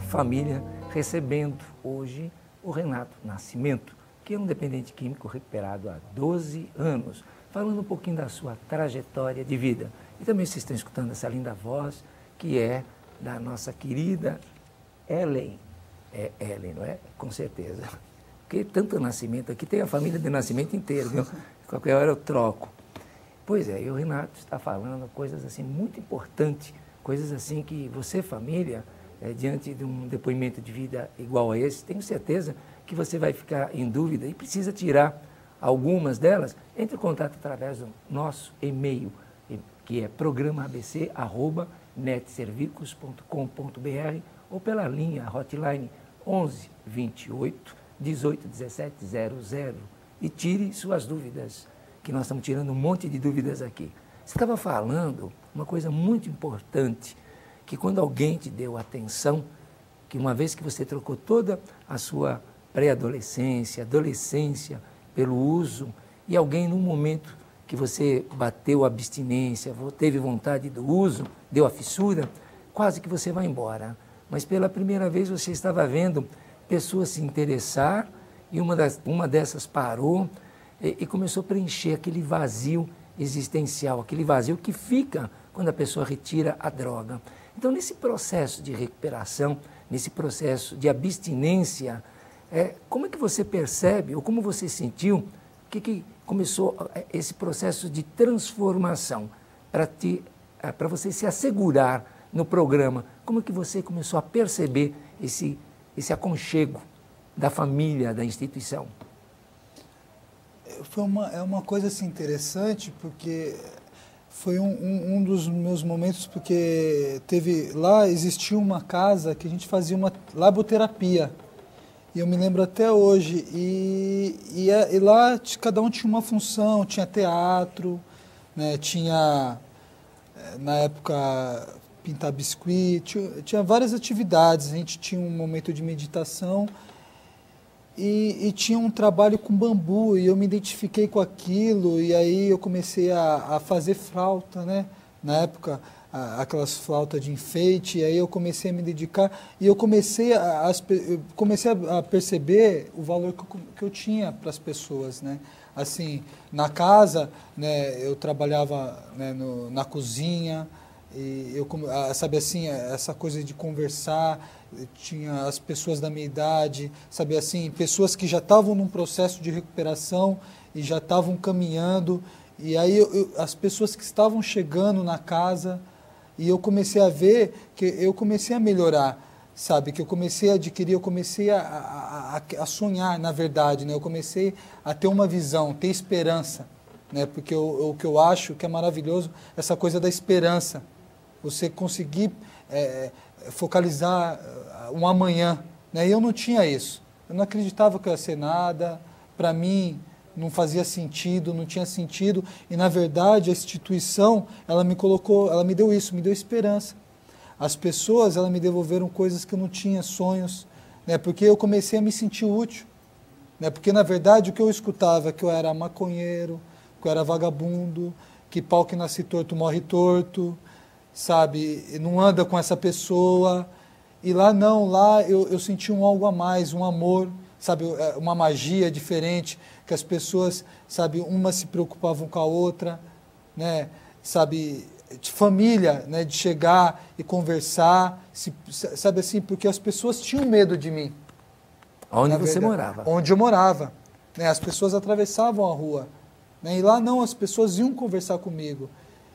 Família, recebendo hoje o Renato Nascimento, que é um dependente químico recuperado há 12 anos, falando um pouquinho da sua trajetória de vida. E também vocês estão escutando essa linda voz, que é da nossa querida Ellen. É Ellen, não é? Com certeza. Porque tanto Nascimento aqui, tem a família de Nascimento inteira, viu? Qualquer hora eu troco. Pois é, e o Renato está falando coisas assim muito importantes, coisas assim que você, família, diante de um depoimento de vida igual a esse, tenho certeza que você vai ficar em dúvida e precisa tirar algumas delas. Entre em contato através do nosso e-mail, que é programaabc@netservicos.com.br ou pela linha hotline 11 28 18 17 00 e tire suas dúvidas, que nós estamos tirando um monte de dúvidas aqui. Você estava falando uma coisa muito importante, que quando alguém te deu atenção, que uma vez que você trocou toda a sua pré-adolescência, adolescência, pelo uso, e alguém num momento que você bateu a abstinência, teve vontade do uso, deu a fissura, quase que você vai embora. Mas pela primeira vez você estava vendo pessoas se interessar, e uma dessas parou e começou a preencher aquele vazio existencial, aquele vazio que fica quando a pessoa retira a droga. Então, nesse processo de recuperação, nesse processo de abstinência, como é que você percebe, ou como você sentiu, que começou esse processo de transformação para você se assegurar no programa? Como é que você começou a perceber esse aconchego da família, da instituição? É uma coisa assim, interessante, porque foi um dos meus momentos, porque lá existia uma casa que a gente fazia uma laboterapia, e eu me lembro até hoje, e lá cada um tinha uma função, tinha teatro, né, tinha, na época, pintar biscuit, tinha várias atividades, a gente tinha um momento de meditação, e tinha um trabalho com bambu, e eu me identifiquei com aquilo, e aí eu comecei a fazer flauta, né? Na época, aquelas flautas de enfeite, e aí eu comecei a me dedicar, e eu comecei a perceber o valor que eu tinha para as pessoas, né? Assim, na casa, né, eu trabalhava, né, na cozinha, e eu, sabe assim, essa coisa de conversar, tinha as pessoas da minha idade, sabe assim, pessoas que já estavam num processo de recuperação e já estavam caminhando, e aí as pessoas que estavam chegando na casa, e eu comecei a ver que eu comecei a melhorar, sabe, que eu comecei a adquirir, eu comecei a sonhar, na verdade, né, eu comecei a ter uma visão, ter esperança, né, porque o que eu acho que é maravilhoso, essa coisa da esperança, você conseguir focalizar um amanhã, né? E eu não tinha isso, Eu não acreditava que eu ia ser nada, para mim não fazia sentido, não tinha sentido, e na verdade a instituição, ela me colocou, ela me deu isso, me deu esperança. As pessoas, elas me devolveram coisas que eu não tinha, sonhos, né, porque eu comecei a me sentir útil, né, porque na verdade o que eu escutava, que eu era maconheiro, que eu era vagabundo, que pau que nasce torto morre torto, sabe, não anda com essa pessoa, e lá não, lá eu senti um algo a mais, um amor, sabe, uma magia diferente, que as pessoas, sabe, umas se preocupavam com a outra, né, sabe, de família, né, de chegar e conversar, sabe assim, porque as pessoas tinham medo de mim. Onde você morava? Onde eu morava, né, as pessoas atravessavam a rua, né, e lá não, as pessoas iam conversar comigo.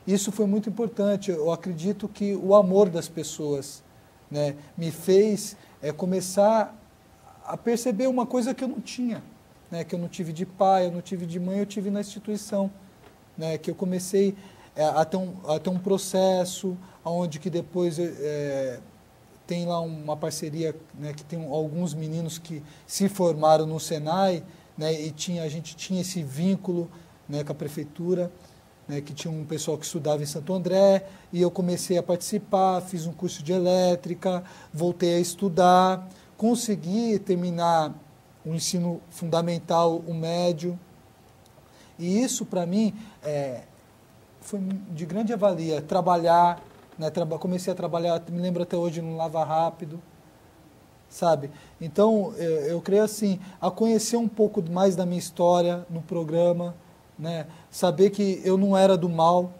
Isso foi muito importante, eu acredito que o amor das pessoas, né, me fez começar a perceber uma coisa que eu não tinha, né, que eu não tive de pai, eu não tive de mãe, eu tive na instituição, né, que eu comecei a ter um processo, onde que depois tem lá uma parceria, né, que tem alguns meninos que se formaram no Senai, né, e a gente tinha esse vínculo, né, com a prefeitura, né, que tinha um pessoal que estudava em Santo André, e eu comecei a participar, fiz um curso de elétrica, voltei a estudar, consegui terminar o ensino fundamental, o médio, e isso para mim foi de grande valia, trabalhar, né, comecei a trabalhar, me lembro até hoje no Lava Rápido, sabe? Então, eu creio assim, a conhecer um pouco mais da minha história no programa, né, saber que eu não era do mal,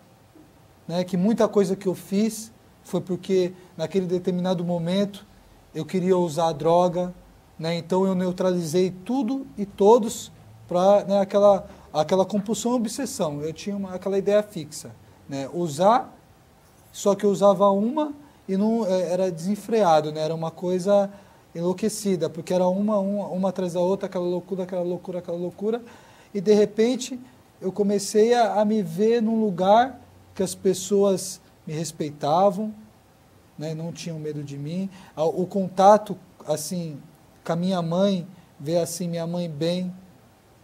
né, que muita coisa que eu fiz foi porque naquele determinado momento eu queria usar a droga, né, então eu neutralizei tudo e todos para, né, aquela compulsão e obsessão. Eu tinha aquela ideia fixa, né, usar, só que eu usava uma e não era desenfreado, né, era uma coisa enlouquecida, porque era uma atrás da outra, aquela loucura, aquela loucura, aquela loucura, e de repente eu comecei a me ver num lugar que as pessoas me respeitavam, né, não tinham medo de mim. O contato, assim, com a minha mãe, ver assim minha mãe bem,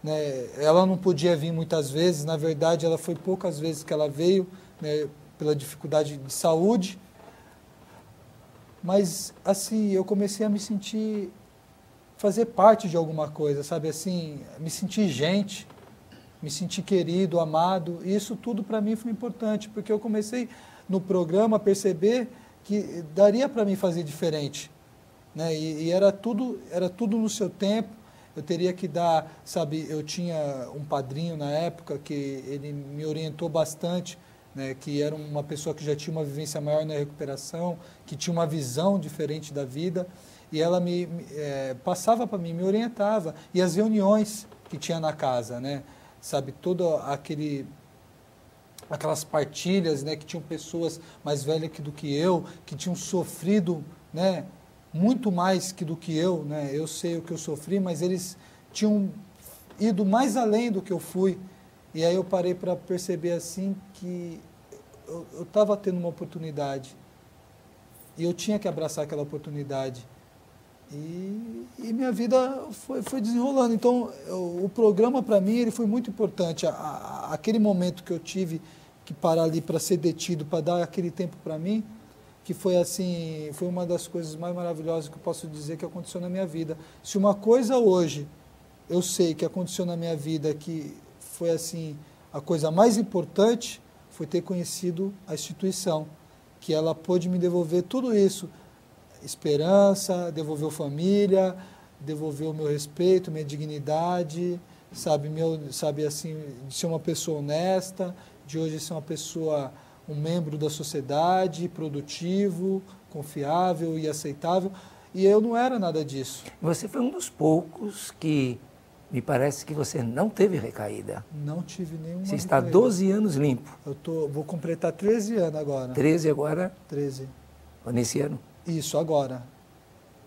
né, ela não podia vir muitas vezes, na verdade ela foi poucas vezes que ela veio, né, pela dificuldade de saúde, mas assim, eu comecei a me sentir, fazer parte de alguma coisa, sabe, assim, me sentir gente, me sentir querido, amado, e isso tudo para mim foi importante, porque eu comecei no programa a perceber que daria para mim fazer diferente, né? E era tudo no seu tempo, eu teria que dar, sabe, eu tinha um padrinho na época que ele me orientou bastante, né, que era uma pessoa que já tinha uma vivência maior na recuperação, que tinha uma visão diferente da vida, e ela passava para mim, me orientava, e as reuniões que tinha na casa, né, sabe, todo aquelas partilhas, né, que tinham pessoas mais velhas do que eu, que tinham sofrido, né, muito mais do que eu, né, eu sei o que eu sofri, mas eles tinham ido mais além do que eu fui, e aí eu parei para perceber assim que eu estava tendo uma oportunidade, e eu tinha que abraçar aquela oportunidade, e minha vida foi desenrolando. Então, o programa, para mim, ele foi muito importante. Aquele momento que eu tive que parar ali para ser detido, para dar aquele tempo para mim, que foi assim, foi uma das coisas mais maravilhosas que eu posso dizer que aconteceu na minha vida. Se uma coisa hoje eu sei que aconteceu na minha vida, que foi assim, a coisa mais importante, foi ter conhecido a instituição, que ela pôde me devolver tudo isso, esperança, devolveu família, devolveu o meu respeito, minha dignidade, sabe assim, de ser uma pessoa honesta, de hoje ser uma pessoa, um membro da sociedade, produtivo, confiável e aceitável, e eu não era nada disso. Você foi um dos poucos que me parece que você não teve recaída. Não tive nenhuma Você está recaída. 12 anos limpo. Vou completar 13 anos agora. 13 agora? 13. Nesse ano? Isso, agora.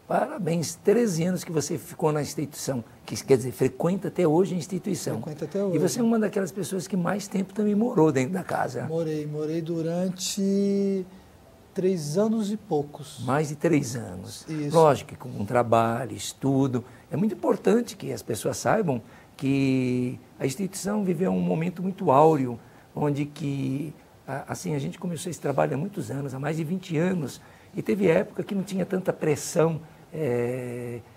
Parabéns, 13 anos que você ficou na instituição, que quer dizer, frequenta até hoje a instituição. Frequenta até hoje. E você é uma daquelas pessoas que mais tempo também morou dentro da casa. Morei durante 3 anos e poucos. Mais de 3 anos. Isso. Lógico que com trabalho, estudo, é muito importante que as pessoas saibam que a instituição viveu um momento muito áureo, onde que, assim, a gente começou esse trabalho há muitos anos, há mais de 20 anos, e teve época que não tinha tanta pressão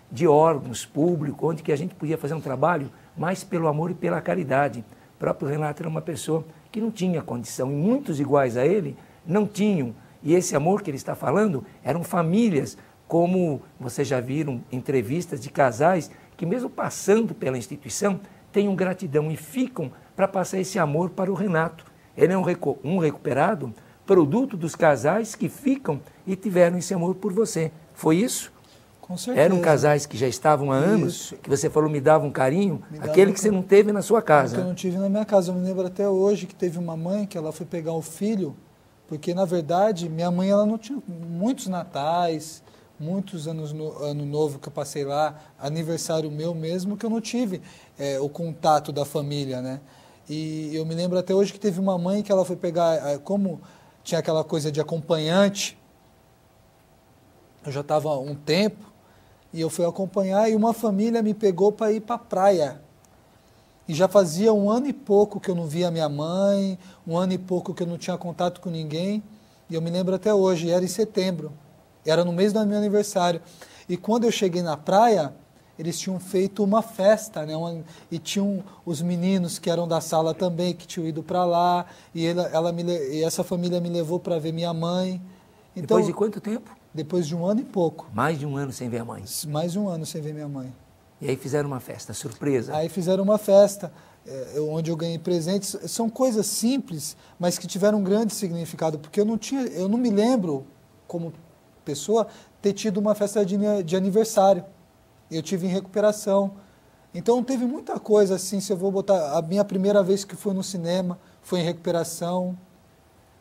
de órgãos públicos, onde que a gente podia fazer um trabalho mais pelo amor e pela caridade. O próprio Renato era uma pessoa que não tinha condição, e muitos iguais a ele não tinham. E esse amor que ele está falando eram famílias, como vocês já viram entrevistas de casais que mesmo passando pela instituição têm gratidão e ficam para passar esse amor para o Renato. Ele é um recuperado, produto dos casais que ficam e tiveram esse amor por você. Foi isso? Com certeza. Eram casais que já estavam há anos, que você falou me dava um carinho, aquele que você não teve na sua casa. Que eu não tive na minha casa. Eu me lembro até hoje que teve uma mãe que ela foi pegar o filho, porque na verdade minha mãe ela não tinha muitos natais, muitos ano novo que eu passei lá, aniversário meu mesmo, que eu não tive o contato da família, né? E eu me lembro até hoje que teve uma mãe que ela foi pegar, como tinha aquela coisa de acompanhante, eu já estava há um tempo, e eu fui acompanhar, e uma família me pegou para ir para a praia. E já fazia 1 ano e pouco que eu não via minha mãe, 1 ano e pouco que eu não tinha contato com ninguém, e eu me lembro até hoje, era em setembro, era no mês do meu aniversário. E quando eu cheguei na praia, eles tinham feito uma festa, né? E tinham os meninos que eram da sala também, que tinham ido para lá, e essa família me levou para ver minha mãe. Então, depois de quanto tempo? Depois de 1 ano e pouco. Mais de 1 ano sem ver a mãe. Mais de 1 ano sem ver minha mãe. E aí fizeram uma festa, surpresa. Aí fizeram uma festa, onde eu ganhei presentes. São coisas simples, mas que tiveram um grande significado, porque eu não me lembro, como pessoa, ter tido uma festa de aniversário. Eu tive em recuperação. Então teve muita coisa assim, se eu vou botar, a minha primeira vez que fui no cinema foi em recuperação,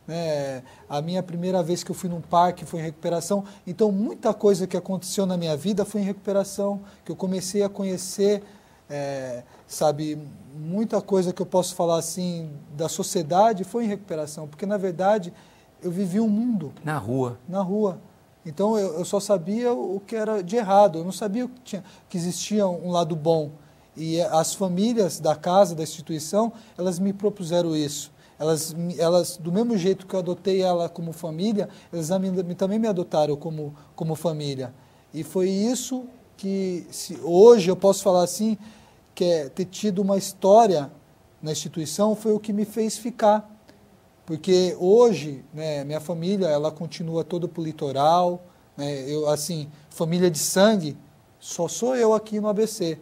né? A minha primeira vez que eu fui num parque foi em recuperação. Então muita coisa que aconteceu na minha vida foi em recuperação, que eu comecei a conhecer, sabe, muita coisa que eu posso falar assim da sociedade foi em recuperação, porque na verdade eu vivi um mundo. Na rua. Na rua. Então eu só sabia o que era de errado, eu não sabia que existia um lado bom. E as famílias da casa, da instituição, elas me propuseram isso. Elas, do mesmo jeito que eu adotei ela como família, elas também me adotaram como família. E foi isso que, hoje eu posso falar assim, que ter tido uma história na instituição foi o que me fez ficar. Porque hoje, né, minha família, ela continua toda pro litoral, né, eu, assim, família de sangue, só sou eu aqui no ABC.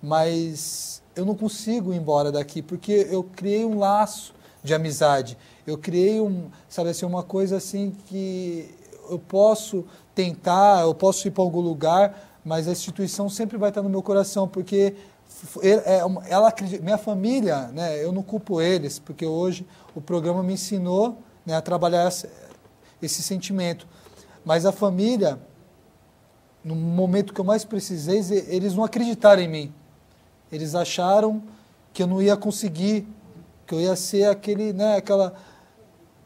Mas eu não consigo ir embora daqui, porque eu criei um laço de amizade. Eu criei sabe assim, uma coisa assim que eu posso tentar, eu posso ir para algum lugar, mas a instituição sempre vai estar no meu coração, porque ela acredita, minha família, né, eu não culpo eles, porque hoje o programa me ensinou, né, a trabalhar esse sentimento. Mas a família, no momento que eu mais precisei, eles não acreditaram em mim. Eles acharam que eu não ia conseguir, que eu ia ser aquele, né,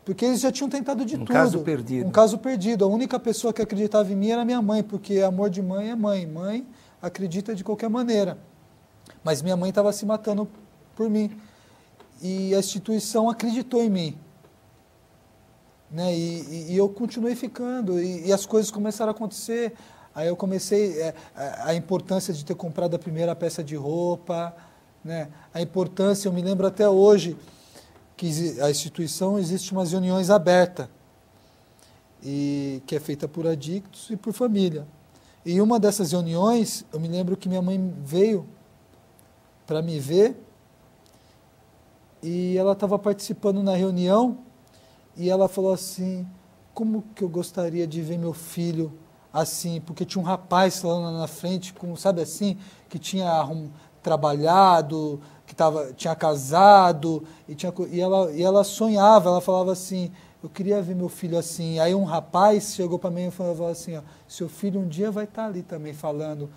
porque eles já tinham tentado de tudo. Um caso perdido. Um caso perdido. A única pessoa que acreditava em mim era minha mãe, porque amor de mãe é mãe. Mãe acredita de qualquer maneira. Mas minha mãe estava se matando por mim. E a instituição acreditou em mim. Né? E eu continuei ficando. E as coisas começaram a acontecer. Aí eu comecei a importância de ter comprado a primeira peça de roupa. Né? A importância, eu me lembro até hoje, que a instituição existe umas reuniões abertas. Que é feita por adictos e por família. E uma dessas reuniões, eu me lembro que minha mãe veio para me ver, e ela estava participando na reunião, e ela falou assim, como que eu gostaria de ver meu filho assim, porque tinha um rapaz lá na frente, sabe assim, que tinha trabalhado, que tinha casado, e ela sonhava, ela falava assim, eu queria ver meu filho assim. Aí um rapaz chegou para mim e falou assim, ó, seu filho um dia vai estar ali também falando